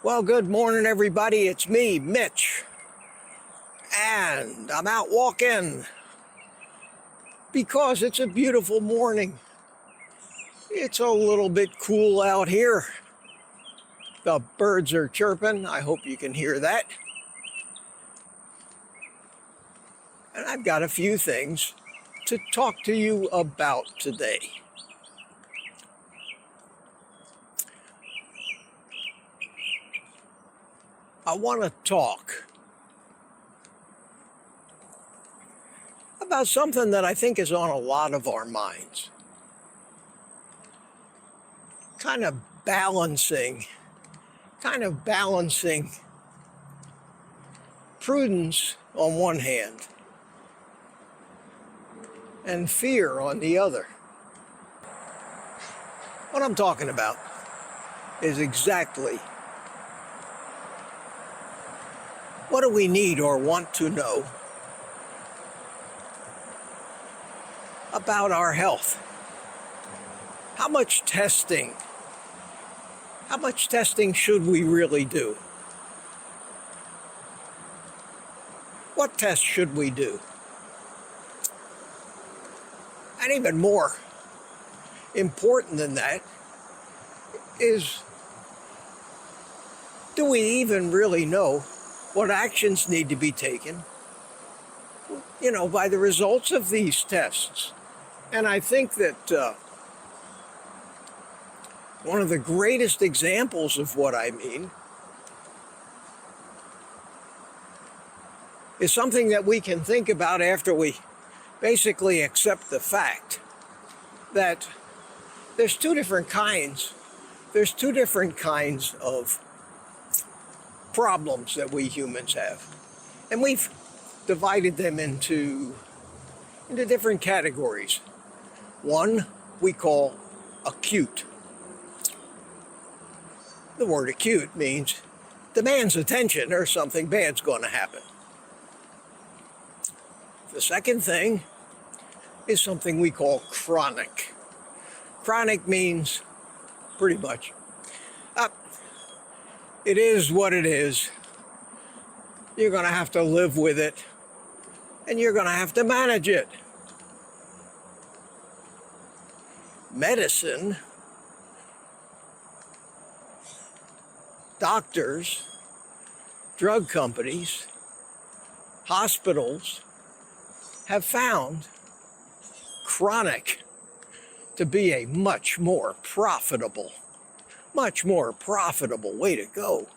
Well, good morning, everybody. It's me, Mitch, and I'm out walking because it's a beautiful morning. It's a little bit cool out here. The birds are chirping. I hope you can hear that. And I've got a few things to talk to you about today. I want to talk about something that I think is on a lot of our minds. Kind of balancing prudence on one hand and fear on the other. What I'm talking about is exactly what do we need or want to know about our health? How much testing should we really do? What tests should we do? And even more important than that is, do we even really know what actions need to be taken, by the results of these tests? And I think that one of the greatest examples of what I mean is something that we can think about after we basically accept the fact that there's two different kinds of problems that we humans have. And we've divided them into different categories. One we call acute. The word acute means demands attention or something bad's going to happen. The second thing is something we call chronic. Chronic means pretty much it is what it is. You're going to have to live with it, and you're going to have to manage it. Medicine, doctors, drug companies, hospitals have found chronic to be a much more profitable way to go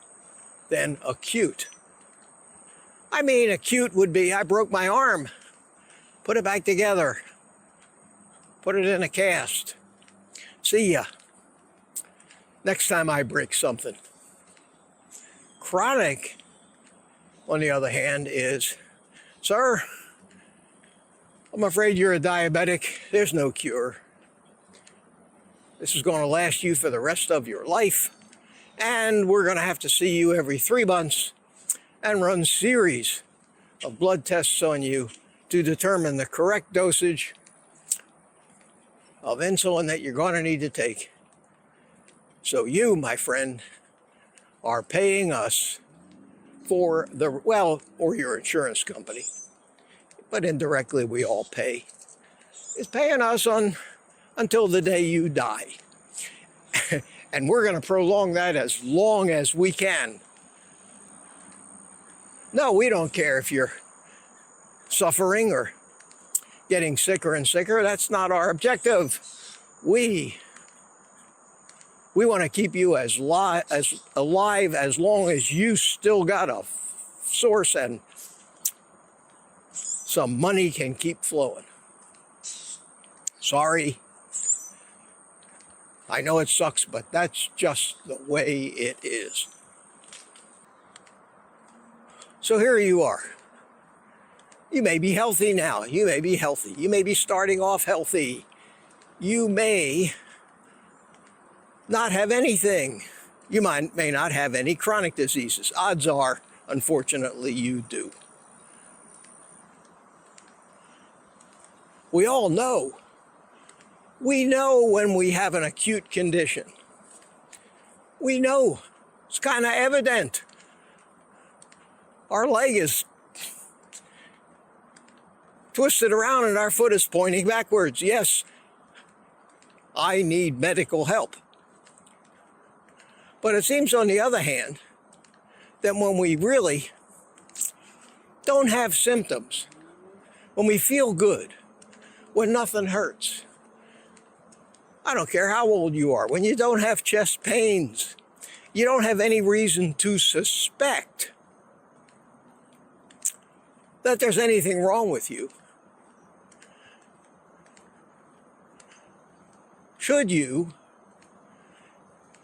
than acute. I mean, acute would be, I broke my arm, put it back together, put it in a cast. See ya. Next time I break something. Chronic, on the other hand, is, sir, I'm afraid you're a diabetic. There's no cure. This is going to last you for the rest of your life, and we're going to have to see you every 3 months and run series of blood tests on you to determine the correct dosage of insulin that you're going to need to take. So you, my friend, are paying us for or your insurance company, but indirectly we all pay, is paying us until the day you die. And we're going to prolong that as long as we can. No, we don't care if you're suffering or getting sicker and sicker. That's not our objective. We want to keep you as alive as long as you still got a source and some money can keep flowing. Sorry. I know it sucks, but that's just the way it is. So here you are. You may be healthy now. You may be healthy. You may be starting off healthy. You may not have anything. You may not have any chronic diseases. Odds are, unfortunately, you do. We all know. We know when we have an acute condition. We know It's kind of evident. Our leg is twisted around and our foot is pointing backwards. Yes, I need medical help. But it seems, on the other hand, that when we really don't have symptoms, when we feel good, when nothing hurts, I don't care how old you are, when you don't have chest pains, you don't have any reason to suspect that there's anything wrong with you, should you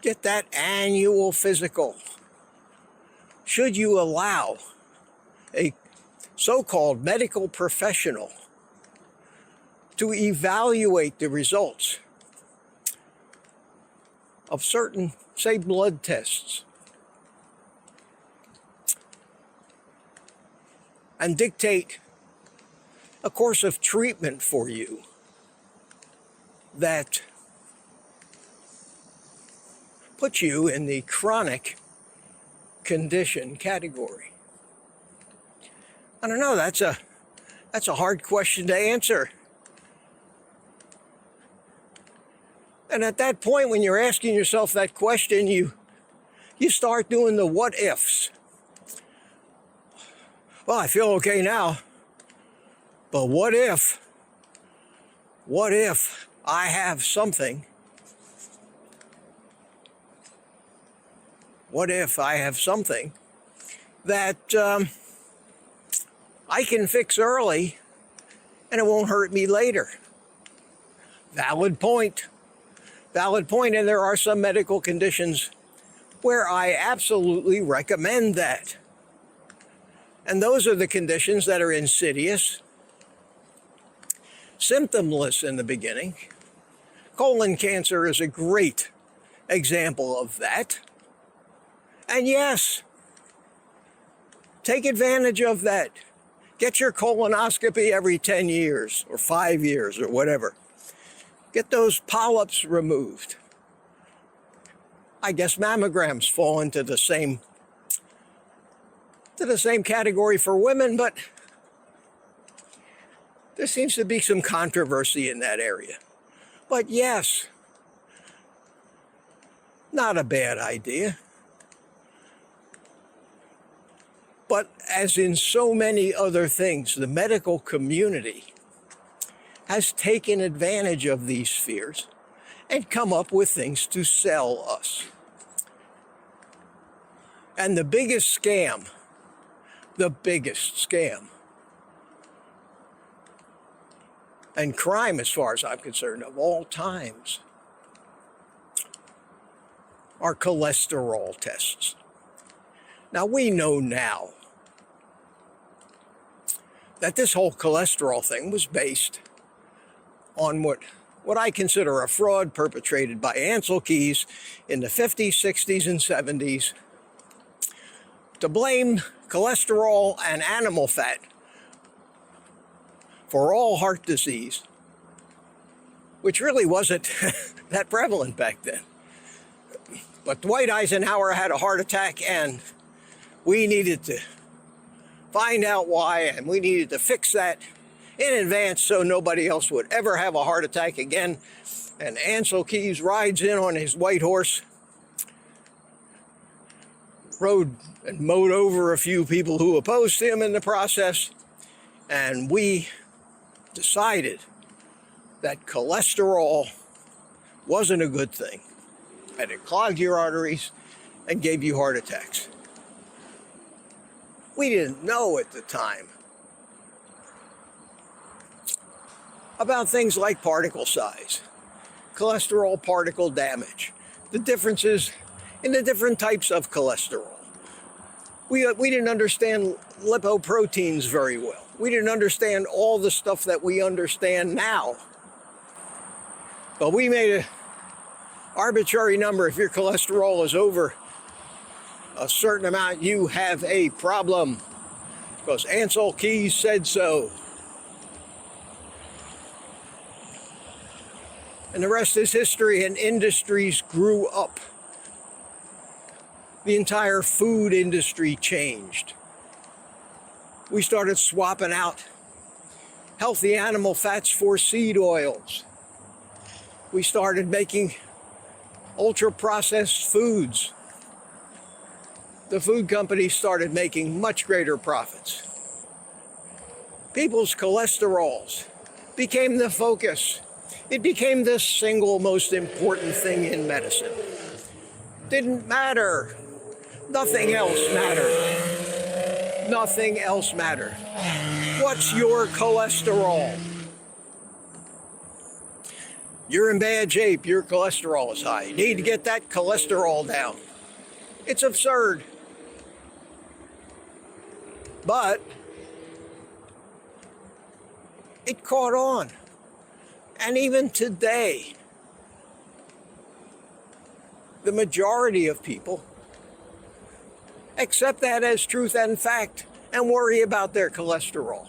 get that annual physical? Should you allow a so-called medical professional to evaluate the results of certain, say, blood tests, and dictate a course of treatment for you that puts you in the chronic condition category? I don't know, that's a hard question to answer. And at that point, when you're asking yourself that question, you start doing the what ifs. Well, I feel okay now, but what if I have something? What if I have something that I can fix early and it won't hurt me later? Valid point. Valid point, and there are some medical conditions where I absolutely recommend that. And those are the conditions that are insidious, symptomless in the beginning. Colon cancer is a great example of that. And yes, take advantage of that. Get your colonoscopy every 10 years or 5 years or whatever. Get those polyps removed. I guess mammograms fall into the same category for women, but there seems to be some controversy in that area. But yes, not a bad idea. But as in so many other things, the medical community has taken advantage of these fears and come up with things to sell us. And the biggest scam and crime, as far as I'm concerned, of all times, are cholesterol tests. Now, we know now that this whole cholesterol thing was based on what I consider a fraud perpetrated by Ancel Keys in the 50s, 60s, and 70s to blame cholesterol and animal fat for all heart disease, which really wasn't that prevalent back then. But Dwight Eisenhower had a heart attack, and we needed to find out why, and we needed to fix that in advance so nobody else would ever have a heart attack again. And Ancel Keys rides in on his white horse, rode and mowed over a few people who opposed him in the process, and we decided that cholesterol wasn't a good thing, and it clogged your arteries and gave you heart attacks. We didn't know at the time about things like particle size, cholesterol particle damage, the differences in the different types of cholesterol. We didn't understand lipoproteins very well. We didn't understand all the stuff that we understand now. But we made an arbitrary number. If your cholesterol is over a certain amount, you have a problem, because Ancel Keys said so. And the rest is history, and industries grew up the entire food industry changed. We started swapping out healthy animal fats for seed oils. We started making ultra-processed foods. The food companies started making much greater profits. People's cholesterols became the focus. It became the single most important thing in medicine. Didn't matter. Nothing else mattered. Nothing else mattered. What's your cholesterol? You're in bad shape. Your cholesterol is high. You need to get that cholesterol down. It's absurd. But it caught on. And even today, the majority of people accept that as truth and fact and worry about their cholesterol.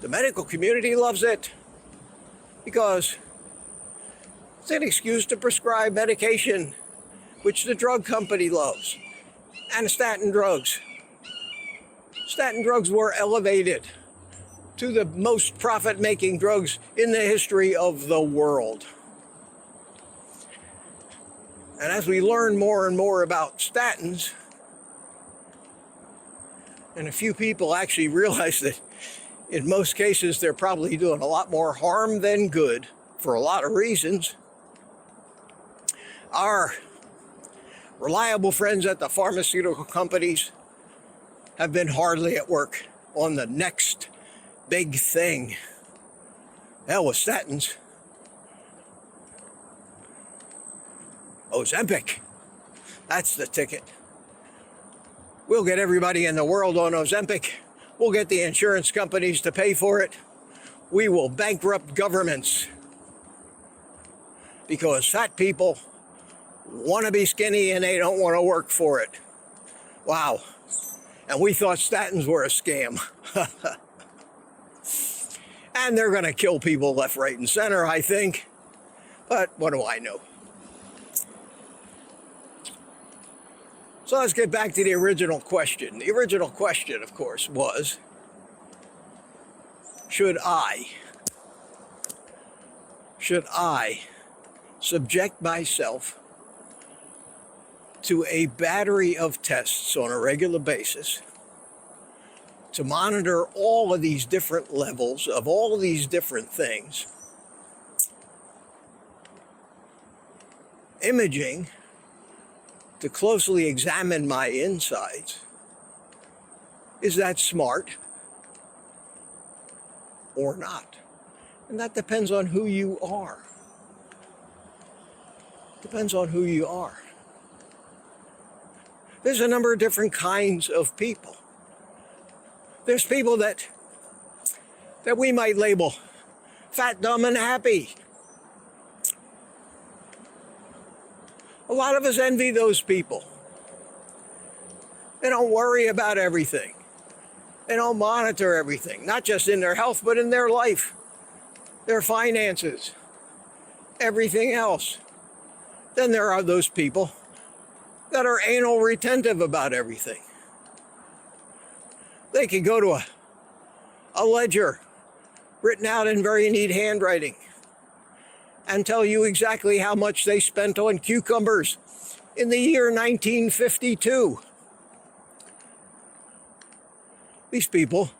The medical community loves it because it's an excuse to prescribe medication, which the drug company loves, and statin drugs. Statin drugs were elevated to the most profit-making drugs in the history of the world. And as we learn more and more about statins, and a few people actually realize that in most cases they're probably doing a lot more harm than good for a lot of reasons, our reliable friends at the pharmaceutical companies have been hardly at work on the next big thing. Hell with statins. Ozempic. That's the ticket. We'll get everybody in the world on Ozempic. We'll get the insurance companies to pay for it. We will bankrupt governments because fat people want to be skinny and they don't want to work for it. Wow. And we thought statins were a scam. And they're going to kill people left, right, and center, I think. But what do I know? So let's get back to the original question. The original question, of course, was, should I subject myself to a battery of tests on a regular basis to monitor all of these different levels of all of these different things, imaging to closely examine my insides? Is that smart or not? And that depends on who you are. Depends on who you are. There's a number of different kinds of people. There's people that we might label fat, dumb, and happy. A lot of us envy those people. They don't worry about everything. They don't monitor everything, not just in their health, but in their life, their finances, everything else. Then there are those people that are anal retentive about everything. They can go to a ledger written out in very neat handwriting and tell you exactly how much they spent on cucumbers in the year 1952. These people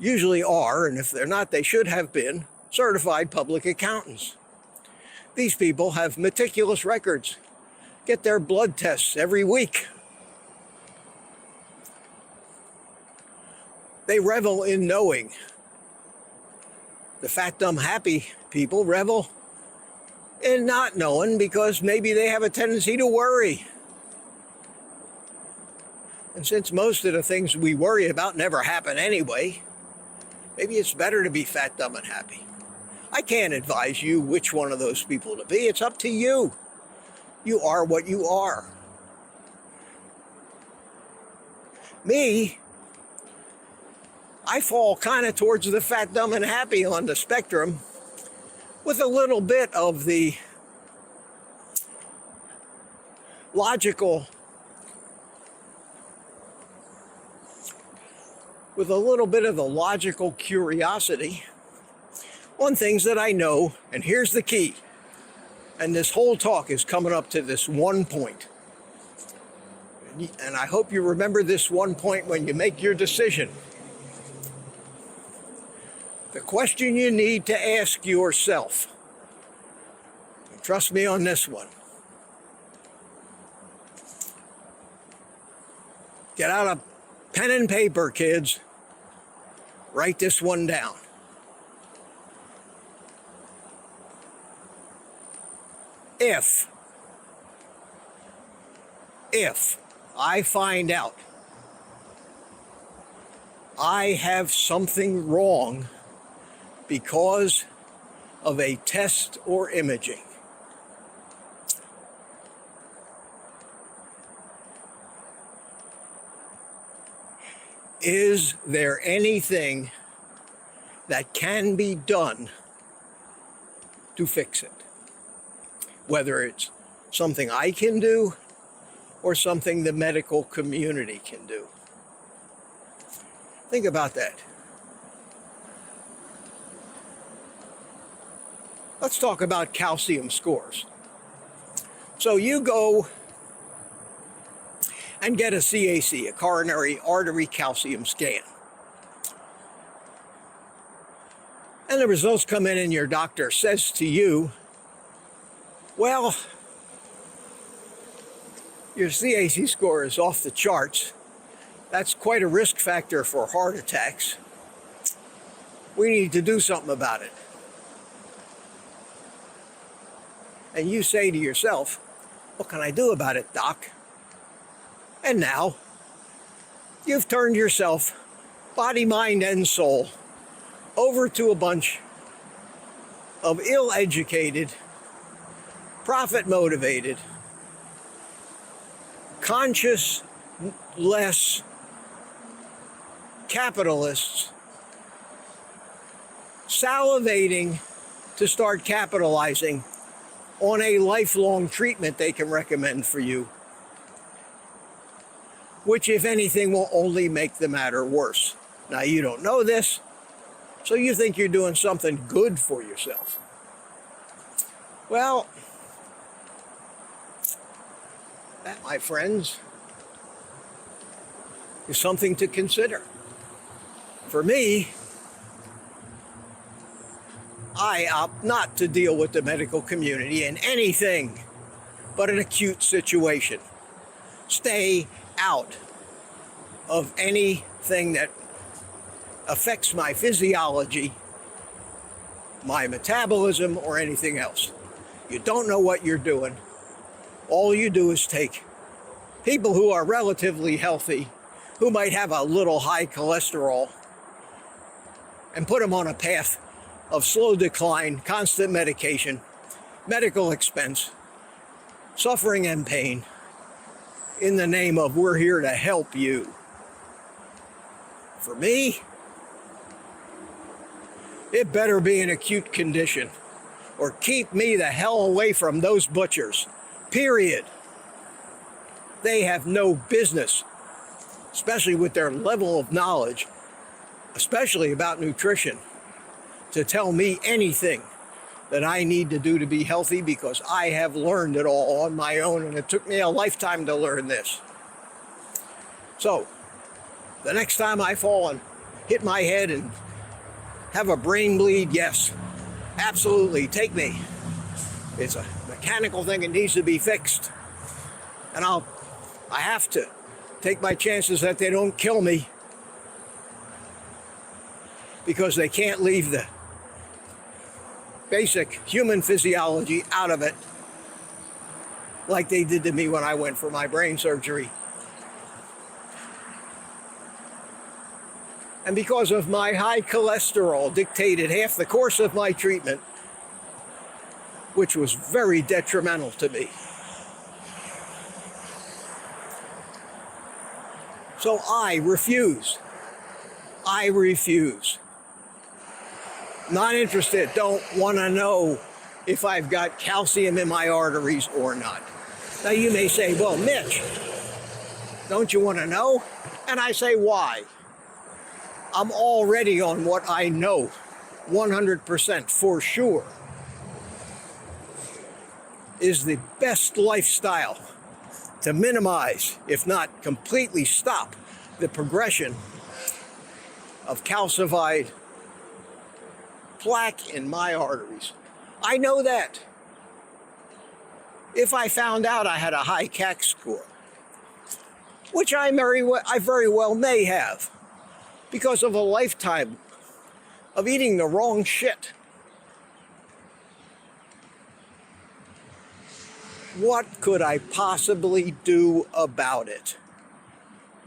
usually are, and if they're not, they should have been, certified public accountants. These people have meticulous records, get their blood tests every week. They revel in knowing. The fat, dumb, happy people revel in not knowing because maybe they have a tendency to worry. And since most of the things we worry about never happen anyway, maybe it's better to be fat, dumb, and happy. I can't advise you which one of those people to be. It's up to you. You are what you are. Me, I fall kind of towards the fat, dumb, and happy on the spectrum with a little bit of the logical, with a little bit of the logical curiosity on things that I know. And here's the key. And this whole talk is coming up to this one point. And I hope you remember this one point when you make your decision. The question you need to ask yourself, and trust me on this one, get out a pen and paper, kids. Write this one down. If I find out I have something wrong because of a test or imaging, is there anything that can be done to fix it? Whether it's something I can do or something the medical community can do. Think about that. Let's talk about calcium scores. So you go and get a CAC, a coronary artery calcium scan. And the results come in and your doctor says to you, well, your CAC score is off the charts. That's quite a risk factor for heart attacks. We need to do something about it. And you say to yourself, what can I do about it, doc? And now, you've turned yourself, body, mind, and soul, over to a bunch of ill-educated, profit-motivated, conscious-less capitalists salivating to start capitalizing on a lifelong treatment they can recommend for you, which, if anything, will only make the matter worse. Now, you don't know this, so you think you're doing something good for yourself. Well, that, my friends, is something to consider. For me, I opt not to deal with the medical community in anything but an acute situation. Stay out of anything that affects my physiology, my metabolism, or anything else. You don't know what you're doing. All you do is take people who are relatively healthy, who might have a little high cholesterol, and put them on a path of slow decline, constant medication, medical expense, suffering and pain, in the name of we're here to help you. For me, it better be an acute condition, or keep me the hell away from those butchers. Period. They have no business, especially with their level of knowledge, especially about nutrition, to tell me anything that I need to do to be healthy, because I have learned it all on my own, and it took me a lifetime to learn this. So, the next time I fall and hit my head and have a brain bleed, yes, absolutely, take me. It's a mechanical thing, it needs to be fixed. And I have to take my chances that they don't kill me, because they can't leave the basic human physiology out of it like they did to me when I went for my brain surgery. And because of my high cholesterol dictated half the course of my treatment, which was very detrimental to me. So I refuse. Not interested, don't want to know if I've got calcium in my arteries or not. Now you may say, well, Mitch, don't you want to know? And I say, why? I'm already on what I know 100% for sure is the best lifestyle to minimize, if not completely stop, the progression of calcified plaque in my arteries. I know that. If I found out I had a high CAC score, which I very well may have, because of a lifetime of eating the wrong shit, what could I possibly do about it?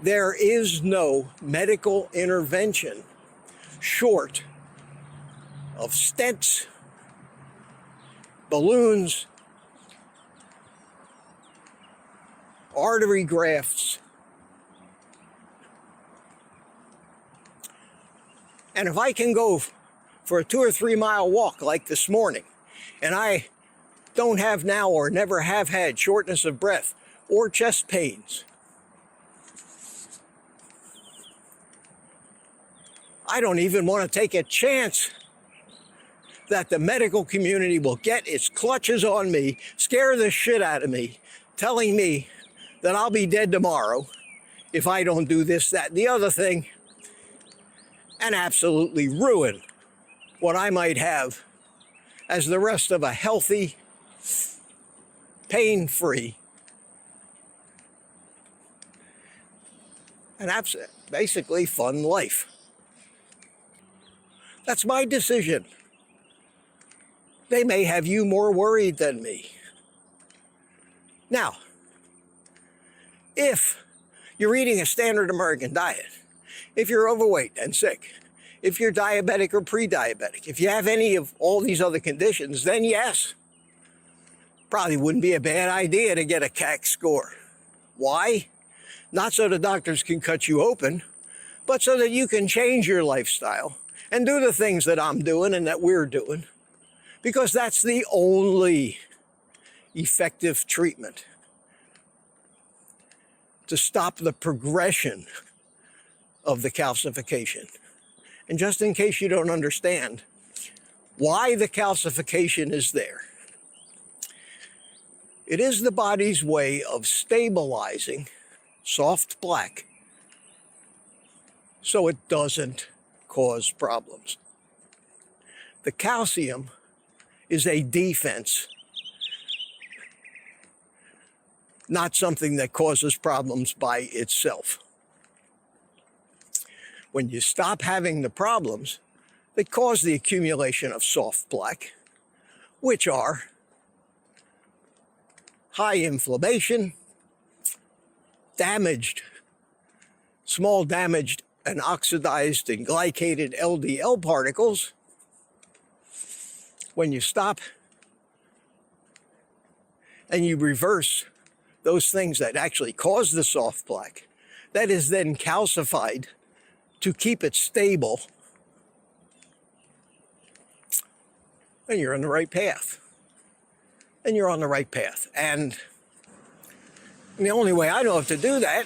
There is no medical intervention short of stents, balloons, artery grafts. And if I can go for a 2 or 3 mile walk like this morning, and I don't have now or never have had shortness of breath or chest pains, I don't even want to take a chance that the medical community will get its clutches on me, scare the shit out of me, telling me that I'll be dead tomorrow if I don't do this, that, and the other thing, and absolutely ruin what I might have as the rest of a healthy, pain-free, and basically fun life. That's my decision. They may have you more worried than me. Now, if you're eating a standard American diet, if you're overweight and sick, if you're diabetic or pre-diabetic, if you have any of all these other conditions, then yes, probably wouldn't be a bad idea to get a CAC score. Why? Not so the doctors can cut you open, but so that you can change your lifestyle and do the things that I'm doing and that we're doing, because that's the only effective treatment to stop the progression of the calcification. And just in case you don't understand why the calcification is there, it is the body's way of stabilizing soft plaque so it doesn't cause problems. The calcium is a defense, not something that causes problems by itself. When you stop having the problems that cause the accumulation of soft plaque, which are high inflammation, small damaged and oxidized and glycated LDL particles, when you stop and you reverse those things that actually cause the soft plaque, that is then calcified to keep it stable, then you're on the right path. And you're on the right path. And the only way I know of to do that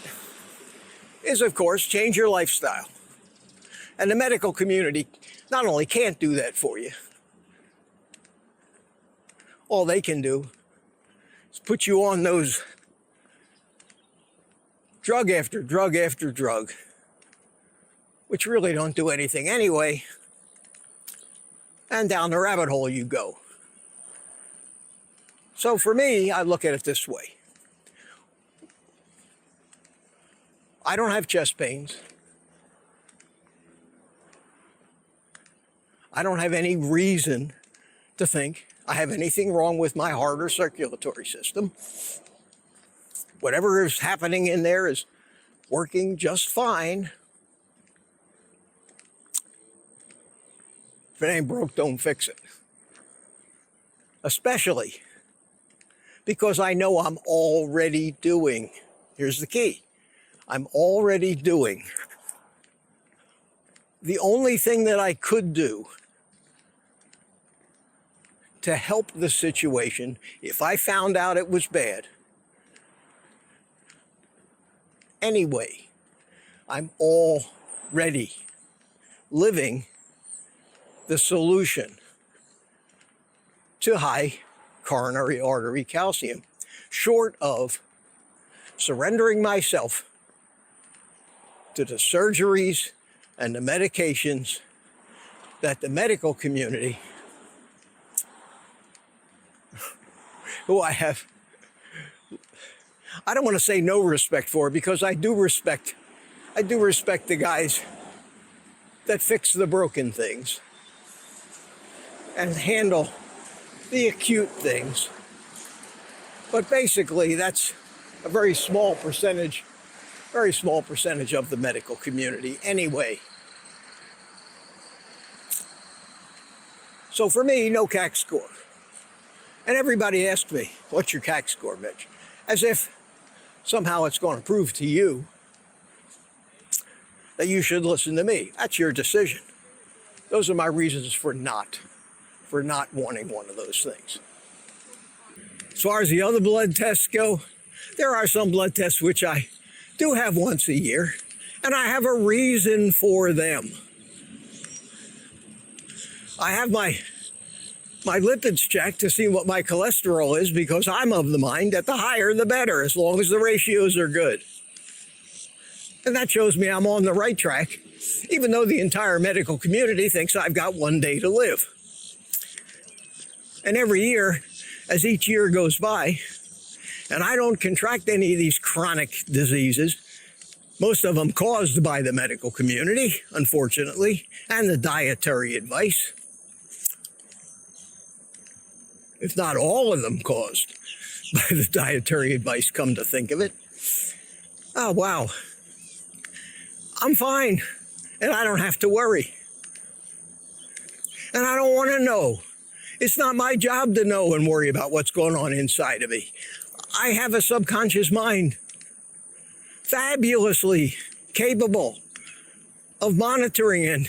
is, of course, change your lifestyle. And the medical community not only can't do that for you, all they can do is put you on those drug after drug after drug, which really don't do anything anyway, and down the rabbit hole you go. So for me, I look at it this way. I don't have chest pains. I don't have any reason to think I have anything wrong with my heart or circulatory system. Whatever is happening in there is working just fine. If it ain't broke, don't fix it. Especially because I know I'm already doing, here's the key, I'm already doing the only thing that I could do to help the situation if I found out it was bad, anyway. I'm already living the solution to high coronary artery calcium, short of surrendering myself to the surgeries and the medications that the medical community, who I don't want to say no respect for, because I do respect the guys that fix the broken things and handle the acute things. But basically, that's a very small percentage of the medical community anyway. So for me, no CAC score. And everybody asks me, what's your CAC score, Mitch? As if somehow it's going to prove to you that you should listen to me. That's your decision. Those are my reasons for not wanting one of those things. As far as the other blood tests go, there are some blood tests which I do have once a year, and I have a reason for them. I have my lipids checked to see what my cholesterol is, because I'm of the mind that the higher the better, as long as the ratios are good. And that shows me I'm on the right track, even though the entire medical community thinks I've got one day to live. And every year, as each year goes by, and I don't contract any of these chronic diseases, most of them caused by the medical community, unfortunately, and the dietary advice, if not all of them caused by the dietary advice, come to think of it. Oh, wow. I'm fine, and I don't have to worry. And I don't want to know. It's not my job to know and worry about what's going on inside of me. I have a subconscious mind, fabulously capable of monitoring and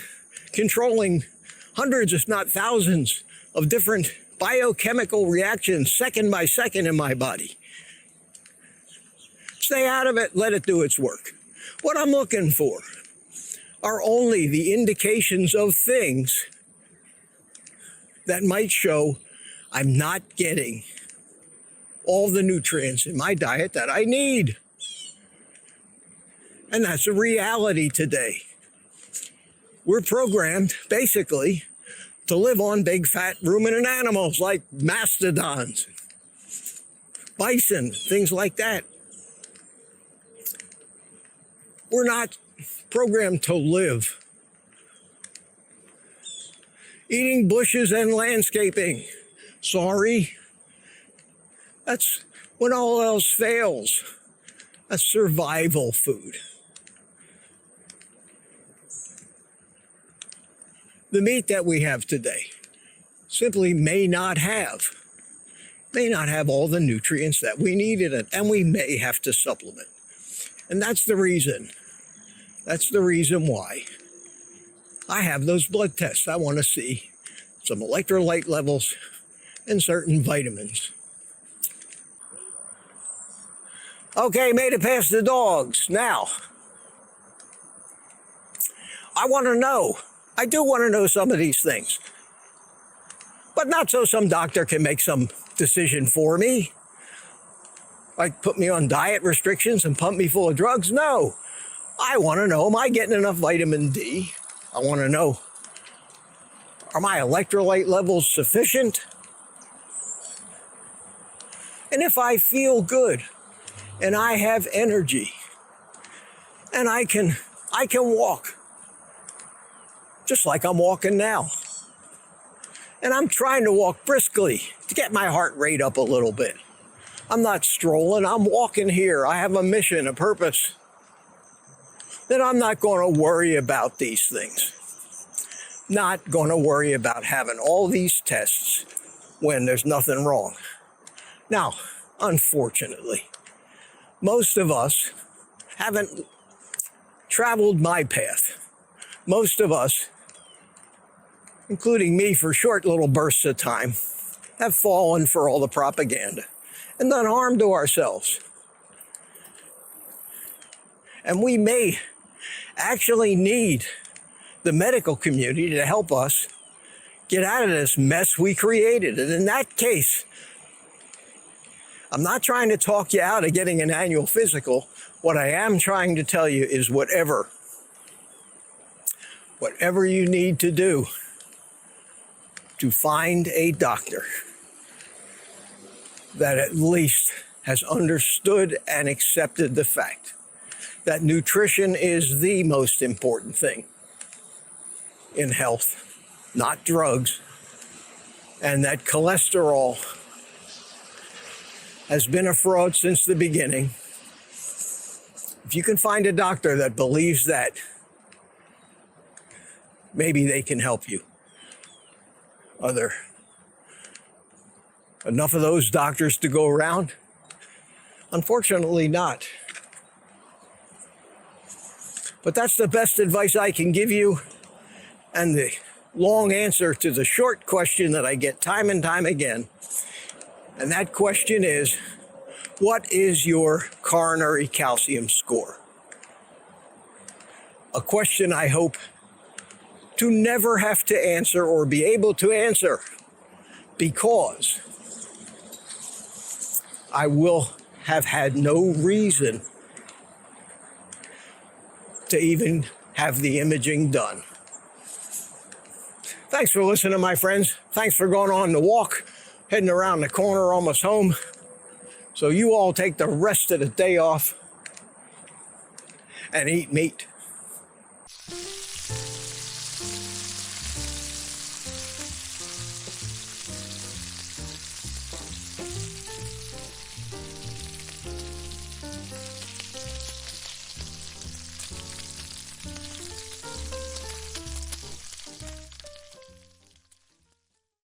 controlling hundreds, if not thousands, of different biochemical reactions second by second in my body. Stay out of it, let it do its work. What I'm looking for are only the indications of things that might show I'm not getting all the nutrients in my diet that I need. And that's a reality today. We're programmed, basically, to live on big, fat, ruminant animals like mastodons, bison, things like that. We're not programmed to live eating bushes and landscaping. Sorry. That's when all else fails. That's survival food. The meat that we have today simply may not have all the nutrients that we need in it, and we may have to supplement. And that's the reason why I have those blood tests. I want to see some electrolyte levels and certain vitamins. Okay, made it past the dogs. Now, I do want to know some of these things, but not so some doctor can make some decision for me, like put me on diet restrictions and pump me full of drugs. No, I want to know, am I getting enough vitamin D? I want to know, are my electrolyte levels sufficient? And if I feel good and I have energy and I can walk just like I'm walking now. And I'm trying to walk briskly to get my heart rate up a little bit. I'm not strolling, I'm walking here. I have a mission, a purpose. Then I'm not going to worry about these things. Not going to worry about having all these tests when there's nothing wrong. Now, unfortunately, most of us haven't traveled my path. Most of us, including me for short little bursts of time, have fallen for all the propaganda and done harm to ourselves. And we may actually need the medical community to help us get out of this mess we created. And in that case, I'm not trying to talk you out of getting an annual physical. What I am trying to tell you is whatever you need to do to find a doctor that at least has understood and accepted the fact that nutrition is the most important thing in health, not drugs, and that cholesterol has been a fraud since the beginning. If you can find a doctor that believes that, maybe they can help you. Are there enough of those doctors to go around? Unfortunately not. But that's the best advice I can give you, and the long answer to the short question that I get time and time again. And that question is, what is your coronary calcium score? A question I hope to never have to answer or be able to answer, because I will have had no reason to even have the imaging done. Thanks for listening, my friends. Thanks for going on the walk, heading around the corner, almost home. So you all take the rest of the day off and eat meat.